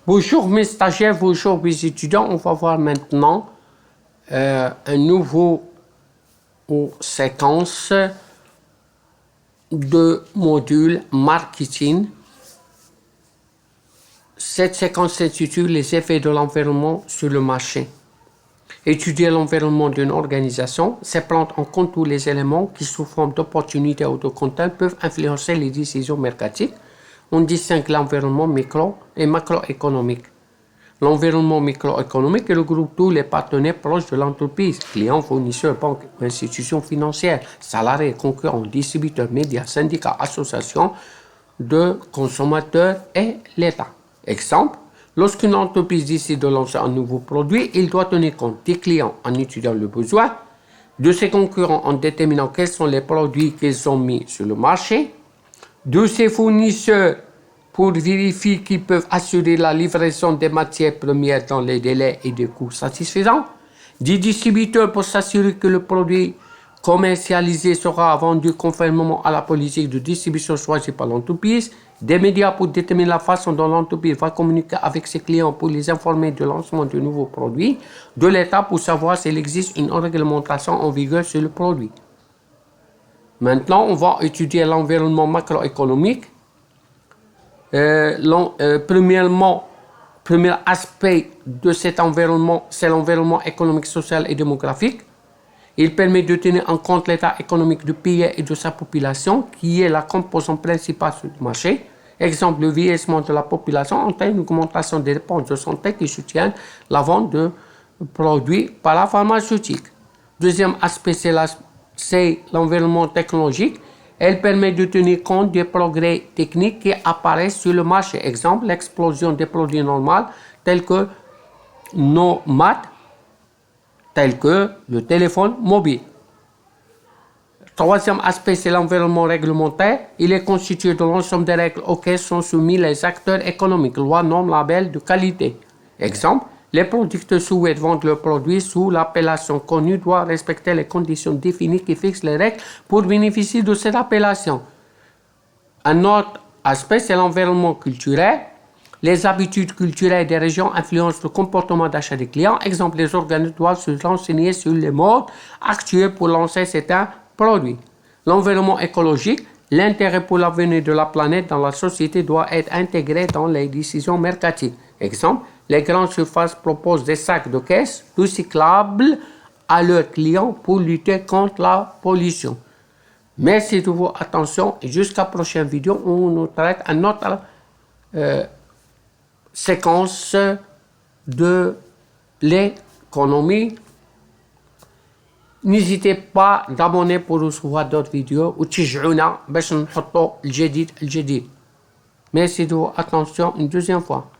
Bonjour mes stagiaires, bonjour mes étudiants. On va voir maintenant un nouveau séquence de module marketing. Cette séquence s'intitule les effets de l'environnement sur le marché. Étudier l'environnement d'une organisation, c'est prendre en compte tous les éléments qui, sous forme d'opportunités ou de contraintes, peuvent influencer les décisions mercatiques. On distingue l'environnement micro et macroéconomique. L'environnement microéconomique regroupe tous les partenaires proches de l'entreprise, clients, fournisseurs, banques, institutions financières, salariés, concurrents, distributeurs, médias, syndicats, associations de consommateurs et l'État. Exemple, lorsqu'une entreprise décide de lancer un nouveau produit, il doit tenir compte des clients en étudiant le besoin, de ses concurrents en déterminant quels sont les produits qu'ils ont mis sur le marché, de ses fournisseurs pour vérifier qu'ils peuvent assurer la livraison des matières premières dans les délais et des coûts satisfaisants, des distributeurs pour s'assurer que le produit commercialisé sera vendu conformément à la politique de distribution choisie par l'entreprise, des médias pour déterminer la façon dont l'entreprise va communiquer avec ses clients pour les informer du lancement de nouveaux produits, de l'État pour savoir s'il existe une réglementation en vigueur sur le produit. Maintenant, on va étudier l'environnement macroéconomique. Premier aspect de cet environnement, c'est l'environnement économique, social et démographique. Il permet de tenir en compte l'état économique du pays et de sa population, qui est la composante principale du marché. Exemple, le vieillissement de la population entraîne une augmentation des dépenses de santé qui soutiennent la vente de produits par la pharmaceutique. Deuxième aspect, c'est l'environnement technologique. Elle permet de tenir compte des progrès techniques qui apparaissent sur le marché. Exemple, l'explosion des produits normaux tels que nos maths, tels que le téléphone mobile. Troisième aspect, c'est l'environnement réglementaire. Il est constitué de l'ensemble des règles auxquelles sont soumis les acteurs économiques, lois, normes, labels de qualité. Exemple, les producteurs souhaitent vendre leurs produits sous l'appellation connue doivent respecter les conditions définies qui fixent les règles pour bénéficier de cette appellation. Un autre aspect, c'est l'environnement culturel. Les habitudes culturelles des régions influencent le comportement d'achat des clients. Exemple, les organismes doivent se renseigner sur les modes actuels pour lancer certains produits. L'environnement écologique, l'intérêt pour l'avenir de la planète dans la société doit être intégré dans les décisions mercantiles. Exemple, les grandes surfaces proposent des sacs de caisse recyclables à leurs clients pour lutter contre la pollution. Merci de votre attention et jusqu'à la prochaine vidéo où on nous traite une autre séquence de l'économie. N'hésitez pas d'abonner pour recevoir d'autres vidéos ou تشجعونا باش نحطوا الجديد. Merci de votre attention une deuxième fois.